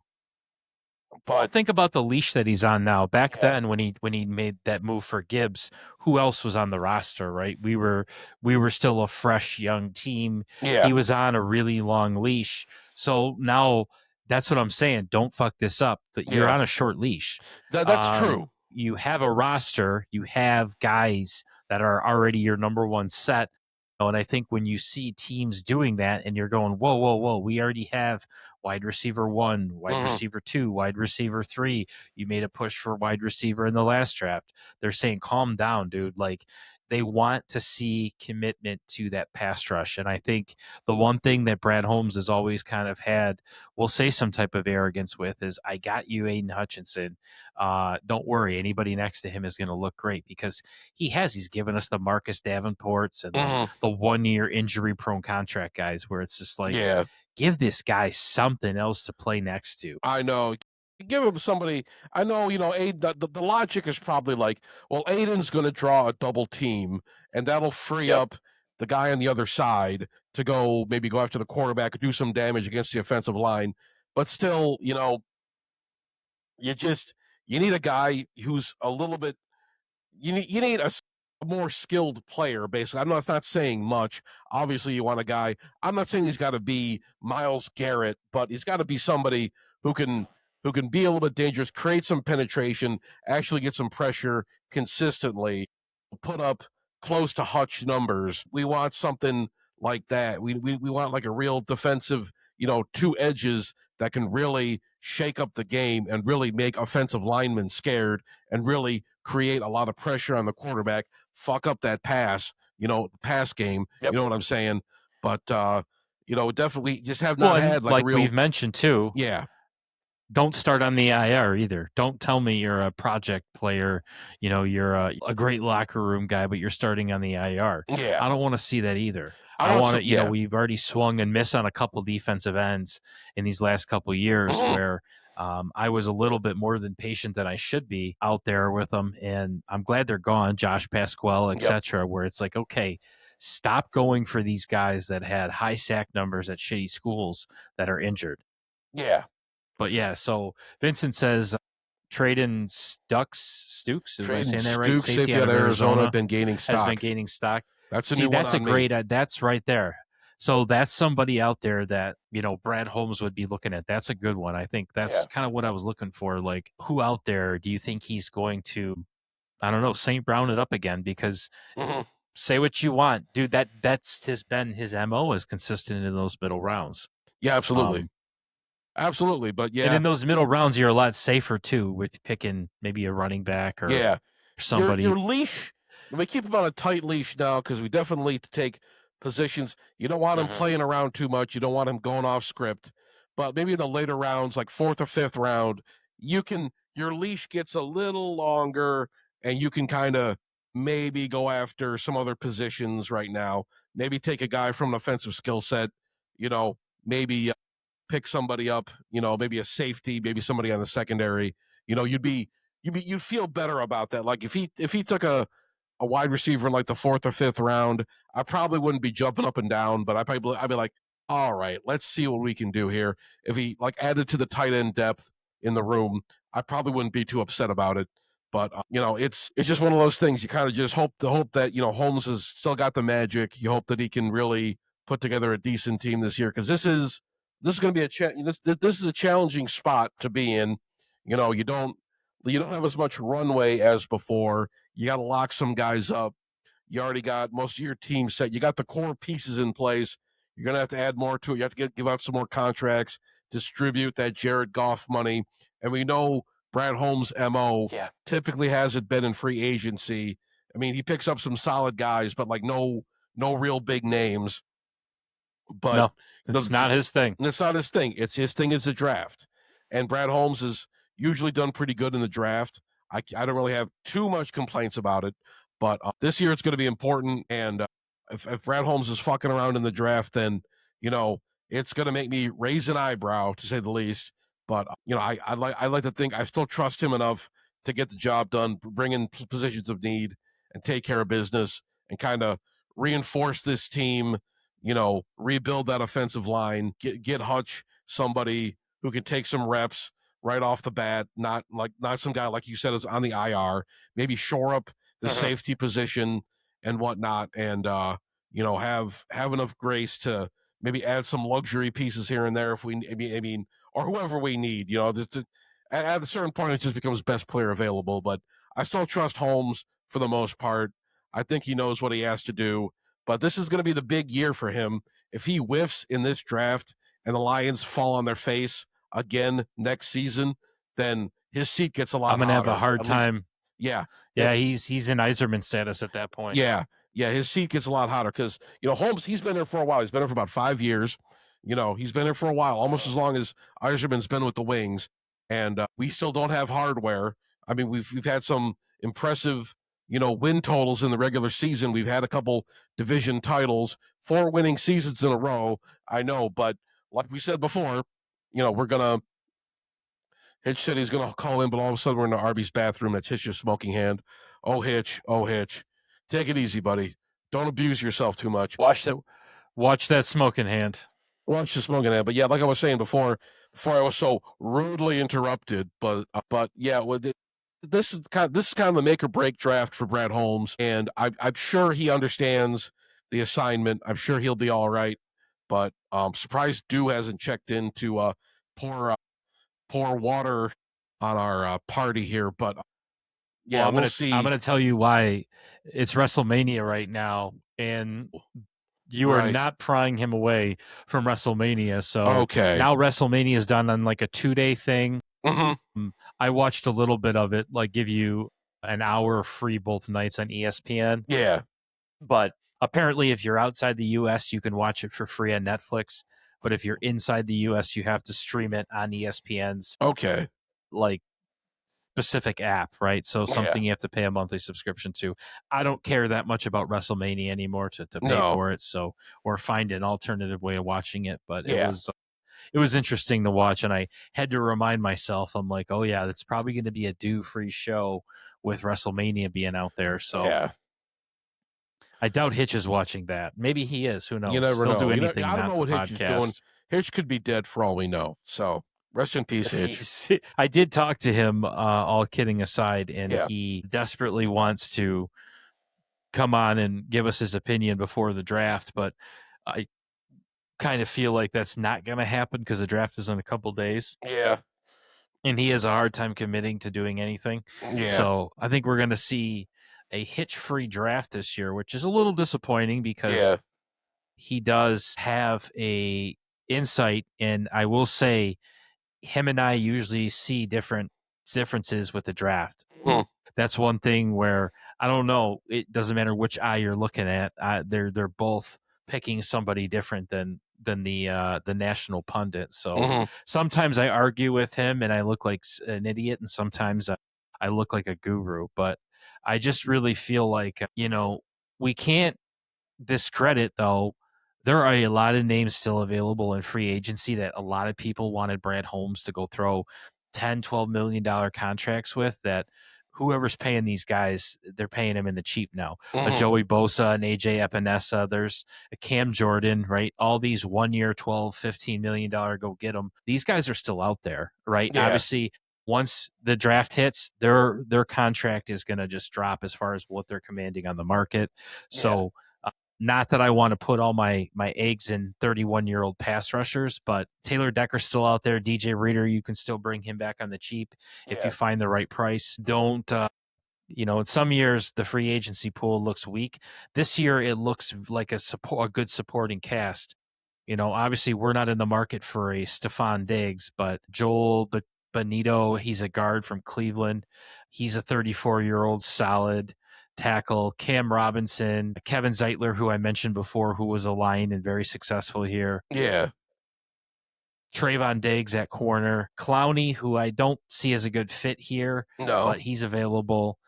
Well, But think about the leash that he's on now. Back Yeah. then, when he made that move for Gibbs, who else was on the roster? Right, we were still a fresh young team. yeah, He was on a really long leash. So now that's what I'm saying. Don't fuck this up. That you're Yeah. on a short leash. that's true. You have a roster. You have guys that are already your number one set. And I think when you see teams doing that, and you're going, whoa, whoa, whoa, we already have wide receiver 1, wide receiver 2, wide receiver 3. You made a push for wide receiver in the last draft. They're saying, calm down, dude. Like, they want to see commitment to that pass rush. And I think the one thing that Brad Holmes has always kind of had, we'll say some type of arrogance with, is, I got you, Aiden Hutchinson. Don't worry, anybody next to him is going to look great, because he's given us the Marcus Davenports and the 1-year injury prone contract guys, where it's just like, Yeah. give this guy something else to play next to. I know. Give him somebody. I know, Aiden, the logic is probably like, well, Aiden's going to draw a double team, and that'll free up the guy on the other side to maybe go after the quarterback and do some damage against the offensive line. But still, you need a guy who's a little bit. You need a more skilled player, basically. It's not saying much. Obviously, you want a guy. I'm not saying he's got to be Myles Garrett, but he's got to be somebody who can be a little bit dangerous, create some penetration, actually get some pressure consistently, put up close to Hutch numbers. We want something like that. We want like a real defensive, two edges that can really shake up the game and really make offensive linemen scared and really create a lot of pressure on the quarterback, fuck up that pass game. Yep. You know what I'm saying? But definitely just have not had like a real. We've mentioned too. Yeah. Don't start on the IR either. Don't tell me you're a project player. You're a great locker room guy, but you're starting on the IR. Yeah. I don't want to see that either. I want to, we've already swung and missed on a couple defensive ends in these last couple years where I was a little bit more than patient than I should be out there with them. And I'm glad they're gone, Josh Pasquale, etc., where it's like, okay, stop going for these guys that had high sack numbers at shitty schools that are injured. Yeah. But yeah, so Vincent says Traden Stukes. Am I saying that right? Stukes, safety out of Arizona, been gaining stock. Has been gaining stock. That's a new one. That's a great. That's right there. So that's somebody out there that Brad Holmes would be looking at. That's a good one. I think that's kind of what I was looking for. Like, who out there do you think he's going to? I don't know. St. Brown it up again, because say what you want, dude. That's been his MO, is consistent in those middle rounds. Yeah, absolutely. Absolutely, but yeah. And in those middle rounds, you're a lot safer, too, with picking maybe a running back or somebody. Your leash, we keep him on a tight leash now because we definitely take positions. You don't want him playing around too much. You don't want him going off script. But maybe in the later rounds, like 4th or 5th round, your leash gets a little longer and you can kind of maybe go after some other positions right now. Maybe take a guy from an offensive skill set, maybe pick somebody up, maybe a safety, maybe somebody on the secondary. You'd feel better about that. Like if he took a wide receiver in like the 4th or 5th round, I probably wouldn't be jumping up and down, but I'd be like, all right, let's see what we can do here. If he like added to the tight end depth in the room, I probably wouldn't be too upset about it. But it's just one of those things. You kind of just hope that Holmes has still got the magic. You hope that he can really put together a decent team this year, because this is going to be this is a challenging spot to be in. You don't have as much runway as before. You got to lock some guys up. You already got most of your team set. You got the core pieces in place. You're going to have to add more to it. You have to give out some more contracts, distribute that Jared Goff money. And we know Brad Holmes' MO Yeah. typically hasn't been in free agency. I mean, he picks up some solid guys, but like no real big names. But No, it's not his thing. it's not his thing. It's his thing is the draft. And Brad Holmes has usually done pretty good in the draft. I don't really have too much complaints about it, but this year it's going to be important. And if Brad Holmes is fucking around in the draft, then it's going to make me raise an eyebrow to say the least. But I like to think I still trust him enough to get the job done, bring in positions of need, and take care of business, and kind of reinforce this team. Rebuild that offensive line, get Hutch somebody who can take some reps right off the bat, not some guy like you said is on the IR. Maybe shore up the safety position and whatnot, and have enough grace to maybe add some luxury pieces here and there if we, I mean, or whoever we need. At a certain point, it just becomes best player available. But I still trust Holmes for the most part. I think he knows what he has to do. But this is going to be the big year for him. If he whiffs in this draft and the Lions fall on their face again next season, then his seat gets a lot I'm gonna have a hard time. Yeah. Yeah, he's in Iserman status at that point. Yeah. His seat gets a lot hotter because Holmes, he's been there for a while. He's been there for about 5 years. He's been there for a while, almost as long as Iserman's been with the Wings, and we still don't have hardware. I mean, we've had some impressive win totals in the regular season. We've had a couple division titles, 4 winning seasons in a row. I know, but like we said before, we're gonna. Hitch said he's gonna call in, but all of a sudden we're in the Arby's bathroom. That's Hitch's smoking hand. Oh Hitch, take it easy, buddy. Don't abuse yourself too much. Watch that smoking hand. Watch the smoking hand. But yeah, like I was saying before I was so rudely interrupted. But yeah, this is kind of the make or break draft for Brad Holmes, and I'm sure he understands the assignment. I'm sure he'll be all right. But surprised Dew hasn't checked in to pour water on our party here. But yeah, we'll see. I'm gonna tell you why. It's WrestleMania right now, and you are not prying him away from WrestleMania. So now WrestleMania is done on like a 2-day thing. Mm-hmm. I watched a little bit of it, like give you an hour free both nights on ESPN. Yeah. But apparently if you're outside the US, you can watch it for free on Netflix. But if you're inside the US, you have to stream it on ESPN's like specific app, right? So something you have to pay a monthly subscription to. I don't care that much about WrestleMania anymore to pay for it, so or find an alternative way of watching it. But it was interesting to watch, and I had to remind myself, I'm like, oh yeah, that's probably going to be a free show with WrestleMania being out there. So I doubt Hitch is watching that. Maybe he is. Who knows? You never know. Do anything. I don't know what Hitch is doing. Hitch could be dead for all we know. So rest in peace, Hitch. I did talk to him, all kidding aside, and he desperately wants to come on and give us his opinion before the draft, but I kind of feel like that's not going to happen because the draft is in a couple days. Yeah. And he has a hard time committing to doing anything. Yeah. So I think we're going to see a Hitch-free draft this year, which is a little disappointing because he does have a insight, and I will say him and I usually see differences with the draft. That's one thing where I don't know. It doesn't matter which eye you're looking at. They're both picking somebody different than the national pundit. So sometimes I argue with him and I look like an idiot, and sometimes I look like a guru. But I just really feel like we can't discredit though. There are a lot of names still available in free agency that a lot of people wanted Brad Holmes to go throw $10-12 million contracts with, that whoever's paying these guys, they're paying him in the cheap now. A Joey Bosa, an AJ Epinesa, there's a Cam Jordan, right? All these 1 year, $12-15 million go get them. These guys are still out there, right? Yeah. Obviously, once the draft hits, their contract is going to just drop as far as what they're commanding on the market. So not that I want to put all my eggs in 31-year-old pass rushers, but Taylor Decker's still out there. DJ Reader, you can still bring him back on the cheap if you find the right price. Don't, in some years the free agency pool looks weak. This year it looks like a good supporting cast. Obviously we're not in the market for a Stephon Diggs, but Joel Benito. He's a guard from Cleveland. He's a 34-year-old solid tackle. Cam Robinson, Kevin Zeitler, who I mentioned before, who was a Lion and very successful here. Yeah. Trayvon Diggs at corner. Clowney, who I don't see as a good fit here, No. but he's available.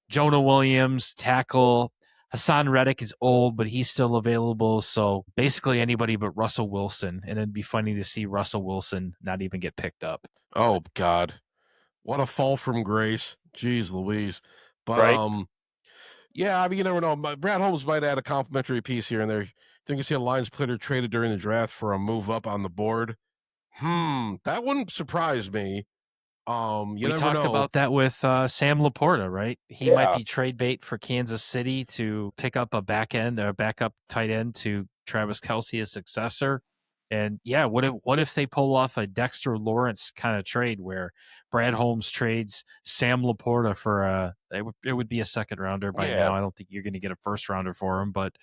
Jonah Williams, tackle. Hassan Reddick is old, but he's still available. So basically anybody but Russell Wilson. And it'd be funny to see Russell Wilson not even get picked up. Oh, God. What a fall from grace. Jeez Louise. But, right? Yeah, I mean, you never know. Brad Holmes might add a complimentary piece here and there. Think you see a Lions player traded during the draft for a move up on the board? That wouldn't surprise me. You We never talked know. about that with Sam Laporta, right? He might be trade bait for Kansas City to pick up a backup tight end to Travis Kelce, his successor. And yeah, what if they pull off a Dexter Lawrence kind of trade where Brad Holmes trades Sam Laporta for it would be a second rounder by now. I don't think you're going to get a first rounder for him, but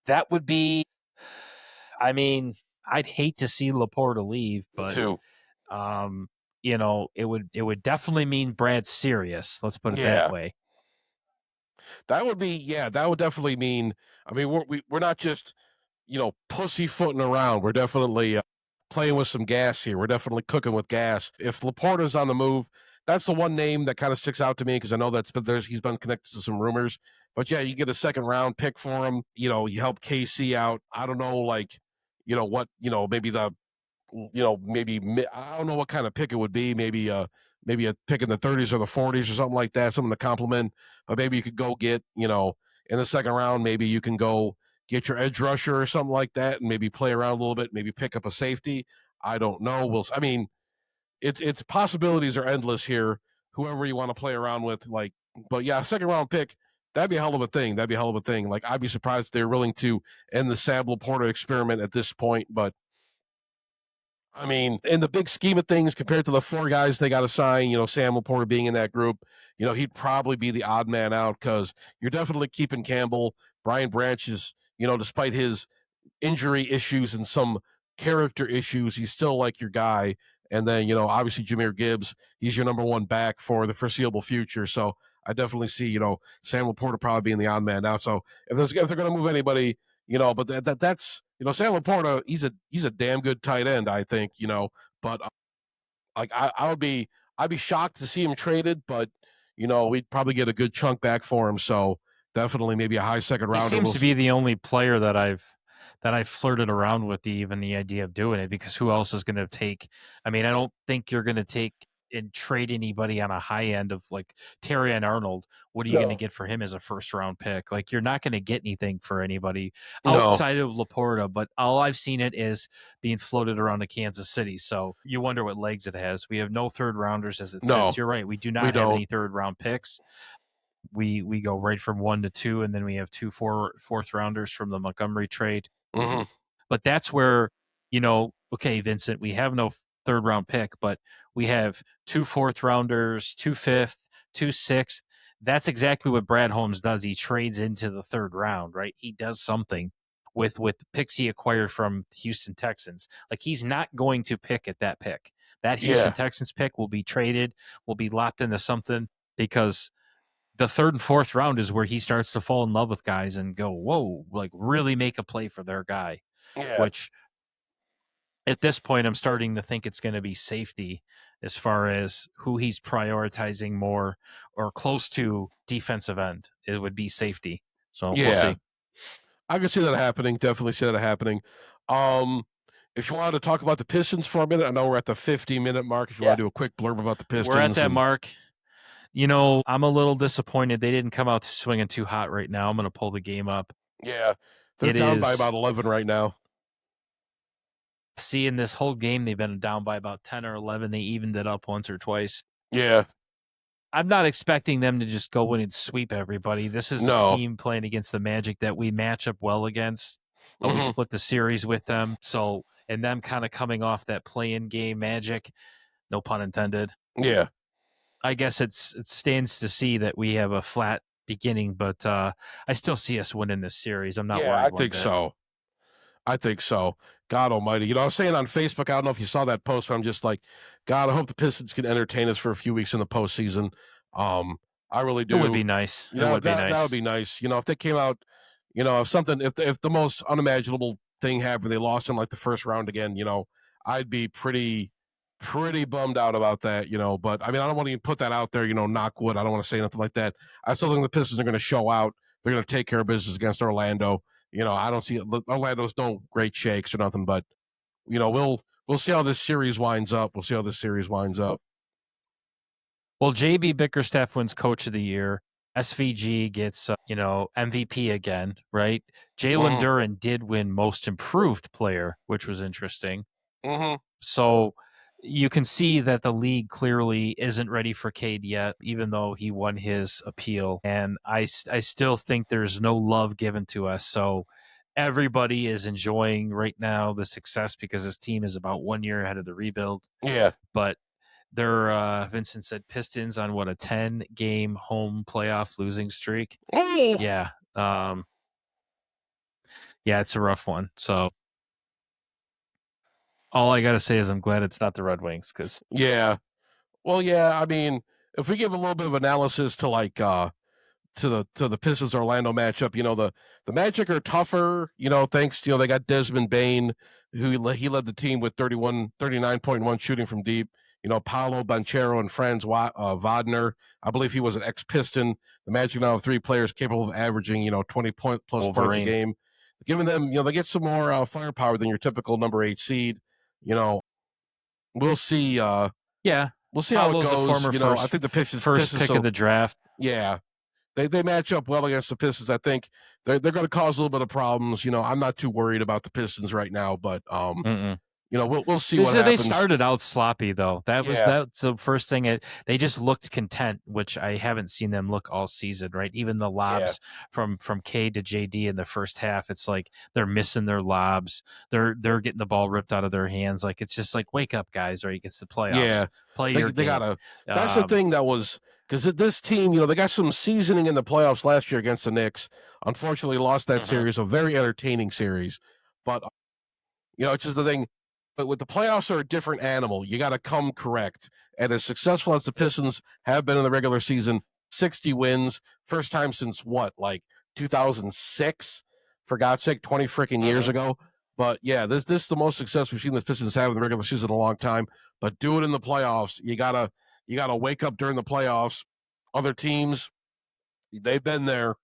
that would be. I mean, I'd hate to see Laporta leave, but you know, it would definitely mean Brad's serious. Let's put it that way. That would definitely mean. I mean, we're not just pussyfooting around. We're definitely playing with some gas here. We're definitely cooking with gas. If Laporta's on the move, that's the one name that kind of sticks out to me because I know he's been connected to some rumors. But yeah, you get a second round pick for him. You know, you help KC out. I don't know, maybe I don't know what kind of pick it would be. Maybe a pick in the 30s or the 40s or something like that, something to compliment. But maybe you could go get, in the second round, maybe you can go get your edge rusher or something like that and maybe play around a little bit, maybe pick up a safety. I don't know. It's possibilities are endless here. Whoever you want to play around with, but yeah, second round pick, that'd be a hell of a thing. Like, I'd be surprised if they're willing to end the Sam Laporta experiment at this point, but I mean, in the big scheme of things, compared to the four guys they got to sign, Sam Laporta being in that group, he'd probably be the odd man out because you're definitely keeping Campbell. Brian Branch is, despite his injury issues and some character issues, he's still like your guy. And then, obviously Jahmyr Gibbs, he's your number one back for the foreseeable future. So I definitely see, Sam Laporta probably being the odd man out. So if they're going to move anybody, but that's Sam Laporta, he's a damn good tight end, I think, but like I'd be shocked to see him traded, but we'd probably get a good chunk back for him. So definitely maybe a high second rounder. He seems to be the only player that I've flirted around with even the idea of doing it, because who else is going to take? I mean, I don't think you're going to take and trade anybody on a high end of like Terrion Arnold. What are you going to get for him as a first round pick? Like, you're not going to get anything for anybody outside of Laporta, but all I've seen it is being floated around to Kansas City. So you wonder what legs it has. We have no third rounders as it sits. You're right. We do not have any third round picks. We go right from 1 to 2, and then we have two fourth rounders from the Montgomery trade. Mm-hmm. But that's where, okay, Vincent, we have no third round pick, but we have 2 fourth rounders, 2 fifth, 2 sixth. That's exactly what Brad Holmes does. He trades into the third round, right? He does something with the picks he acquired from Houston Texans. Like, he's not going to pick at that pick. That Houston Texans pick will be traded, will be locked into something, because the third and fourth round is where he starts to fall in love with guys and go, whoa, like really make a play for their guy. Which at this point, I'm starting to think it's going to be safety as far as who he's prioritizing more, or close to defensive end. It would be safety. So we'll see. I can see that happening. Definitely see that happening. If you wanted to talk about the Pistons for a minute, I know we're at the 50-minute mark. If you want to do a quick blurb about the Pistons. We're at that mark. I'm a little disappointed they didn't come out swinging too hot right now. I'm going to pull the game up. Yeah, they're down by about 11 right now. See, in this whole game, they've been down by about 10 or 11. They evened it up once or twice. Yeah. I'm not expecting them to just go in and sweep everybody. This is a team playing against the Magic that we match up well against. But we split the series with them. So, and them kind of coming off that play-in game Magic, no pun intended. Yeah. I guess it stands to see that we have a flat beginning, but I still see us winning this series. I'm not worried. I think so. I think so. God almighty. I was saying on Facebook, I don't know if you saw that post, but I'm just like, God, I hope the Pistons can entertain us for a few weeks in the postseason. Um, I really It would do. be nice. It would be That would nice. be nice. If they came out, if the most unimaginable thing happened, they lost in like the first round again, I'd be pretty bummed out about that, but I mean, I don't want to even put that out there, knock wood. I don't want to say nothing like that. I still think the Pistons are going to show out. They're going to take care of business against Orlando. I don't see Orlando's no great shakes or nothing, but we'll see how this series winds up. Well, JB Bickerstaff wins Coach of the Year. SVG gets, MVP again, right? Jalen Mm-hmm. Duren did win Most Improved Player, which was interesting. Mm-hmm. So you can see that the league clearly isn't ready for Cade yet, even though he won his appeal. And I still think there's no love given to us. So everybody is enjoying right now the success because his team is about 1 year ahead of the rebuild. Yeah. But they're, Vincent said, Pistons on what, a 10-game home playoff losing streak? Mm. Yeah. Yeah, it's a rough one. So all I got to say is I'm glad it's not the Red Wings because Yeah. Well, yeah. I mean, if we give a little bit of analysis to like to the Pistons Orlando matchup, the Magic are tougher. Thanks to they got Desmond Bain, who he led the team with 39.1 shooting from deep. Paolo Banchero and Franz Wagner. I believe he was an ex-Piston. The Magic now have 3 players capable of averaging 20 plus points a game. Giving them they get some more firepower than your typical number 8 seed. We'll see. Yeah, We'll see how it Paolo's a goes. former I think the Pistons pick of the draft. Yeah, they match up well against the Pistons. I think they're going to cause a little bit of problems. I'm not too worried about the Pistons right now, but we'll see what happens. They started out sloppy though. Yeah. That's the first thing. They just looked content, which I haven't seen them look all season. Right, even the lobs from K to JD in the first half, it's like they're missing their lobs. They're getting the ball ripped out of their hands. Like it's just like, wake up, guys! Right, it's the playoffs. Yeah, play your they game. gotta. That's the thing that was. Because this team, they got some seasoning in the playoffs last year against the Knicks. Unfortunately, lost that series, a very entertaining series. But, it's just the thing. But with the playoffs are a different animal. You got to come correct. And as successful as the Pistons have been in the regular season, 60 wins, first time since what, like 2006? For God's sake, 20 freaking years ago. But yeah, this is the most success we've seen the Pistons have in the regular season in a long time. But do it in the playoffs. You gotta wake up during the playoffs. Other teams, they've been there.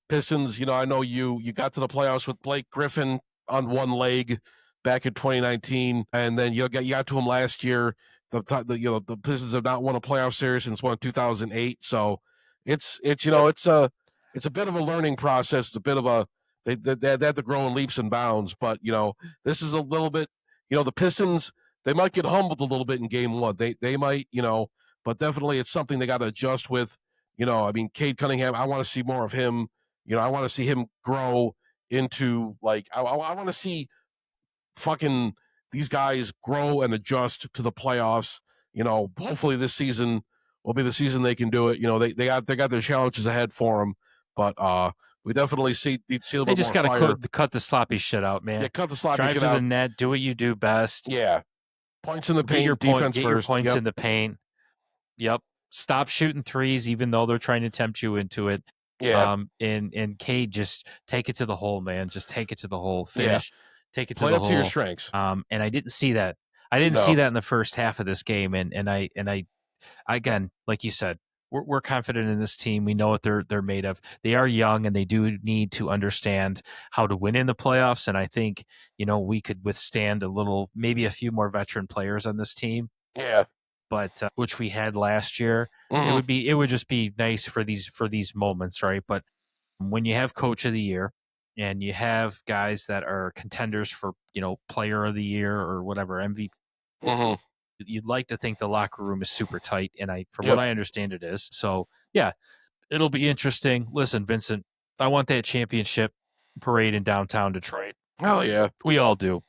Pistons, I know you got to the playoffs with Blake Griffin on one leg back in 2019, and then you got to him last year. The Pistons have not won a playoff series since 2008, so it's it's a bit of a learning process. It's a bit of a they have to grow in leaps and bounds, but this is a little bit. The Pistons, they might get humbled a little bit in game 1. They might, but definitely it's something they got to adjust with. I mean, Cade Cunningham, I want to see more of him. I want to see him grow into like I want to see fucking these guys grow and adjust to the playoffs. Hopefully this season will be the season they can do it. They got their challenges ahead for them, but we definitely need to see a little bit more fire. They just got to cut the sloppy shit out, man. Yeah, cut the sloppy Drive shit to out. the net, do what you do best. Yeah, points in the paint, defense get first. Your points in the paint. Yep. Stop shooting threes, even though they're trying to tempt you into it. Yeah. And Cade, just take it to the hole, man. Just take it to the hole. Finish. Yeah. Take it to Play the up hole. to your strengths. And I didn't see that. I didn't see that in the first half of this game. And I again, like you said, we're confident in this team. We know what they're made of. They are young, and they do need to understand how to win in the playoffs. And I think we could withstand maybe a few more veteran players on this team. Yeah. But which we had last year, it would just be nice for these moments, right? But when you have Coach of the Year and you have guys that are contenders for Player of the Year or whatever MVP, you'd like to think the locker room is super tight, and from what I understand, it is. So yeah, it'll be interesting. Listen, Vincent, I want that championship parade in downtown Detroit. Hell yeah, we all do.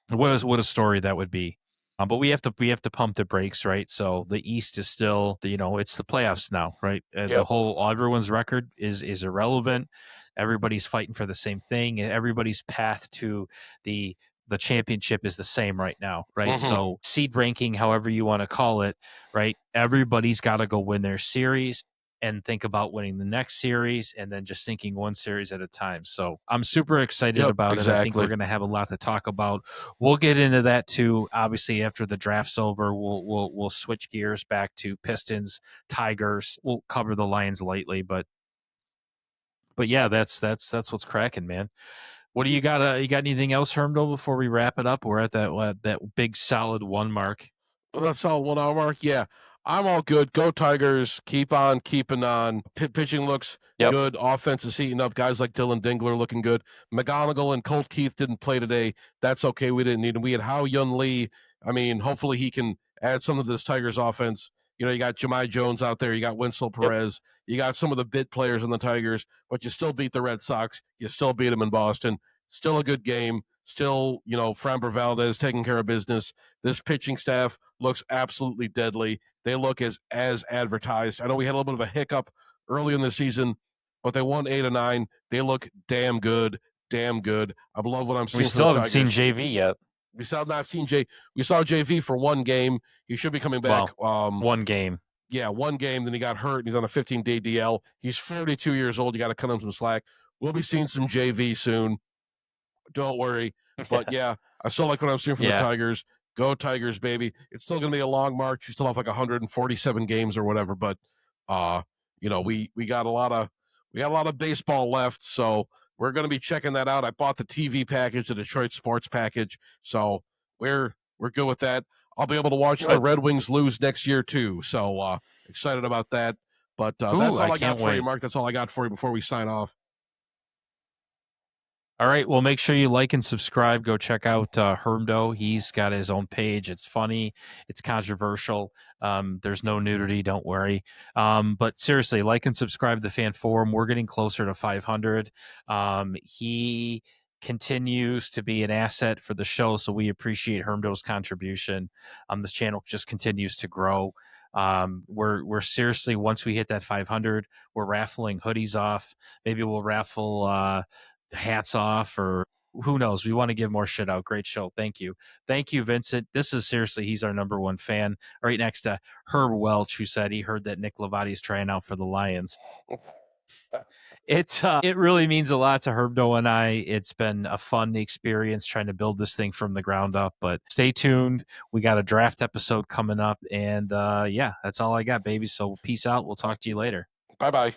What a story that would be. But we have to pump the brakes, right? So the East is still, it's the playoffs now, right? The Yep. whole everyone's record is irrelevant. Everybody's fighting for the same thing. Everybody's path to the championship is the same right now, right? Mhm. So seed ranking, however you want to call it, right? Everybody's got to go win their series and think about winning the next series and then just thinking one series at a time. So I'm super excited Yep, about it. I think we're exactly. going to have a lot to talk about. We'll get into that too. Obviously, after the draft's over, we'll switch gears back to Pistons, Tigers. We'll cover the Lions lightly, but yeah, that's what's cracking, man. What do you got? You got anything else, Hermdall, before we wrap it up? We're at that big solid 1 mark. Well, that's all 1 hour mark. Yeah, I'm all good. Go Tigers. Keep on keeping on. Pitching looks Yep. good. Offense is heating up. Guys like Dylan Dingler looking good. McGonigal and Colt Keith didn't play today. That's okay. We didn't need him. We had Hao Yun Lee. I mean, hopefully he can add something to this Tigers offense. You got Jahmai Jones out there. You got Winslow Perez. You got some of the bit players in the Tigers, but you still beat the Red Sox. You still beat them in Boston. Still a good game. Still, Framber Valdez taking care of business. This pitching staff looks absolutely deadly. They look as advertised. I know we had a little bit of a hiccup early in the season, but they won 8 of 9. They look damn good, damn good. I love what I'm seeing We for still the haven't seen Tigers. JV yet. We still have not seen We saw JV for 1 game. He should be coming back. Well, 1 game. Yeah, 1 game. Then he got hurt, and he's on a 15-day DL. He's 42 years old. You got to cut him some slack. We'll be seeing some JV soon. Don't worry. But yeah, I still like what I'm seeing from the Tigers. Go Tigers, baby. It's still going to be a long march. You still have like 147 games or whatever, but we got a lot of baseball left, so we're going to be checking that out. I bought the TV package, the Detroit Sports package, so we're good with that. I'll be able to watch the Red Wings lose next year too. So excited about that. But that's all I got for you, Mark. That's all I got for you before we sign off. All right. Well, make sure you like and subscribe. Go check out Hermdo. He's got his own page. It's funny. It's controversial. There's no nudity. Don't worry. But seriously, like and subscribe to the Fan Forum. We're getting closer to 500. He continues to be an asset for the show, so we appreciate Hermdo's contribution. This channel just continues to grow. We're seriously, once we hit that 500, we're raffling hoodies off. Maybe we'll raffle hats off, or who knows. We want to give more shit out. Great show. Thank you, Vincent. This is seriously, he's our number 1 fan, right next to Herb Welch, who said he heard that Nick Lavati's trying out for the Lions. It really means a lot to Herbdo and I. It's been a fun experience trying to build this thing from the ground up, but stay tuned. We got a draft episode coming up, and that's all I got, baby. So peace out. We'll talk to you later. Bye-bye.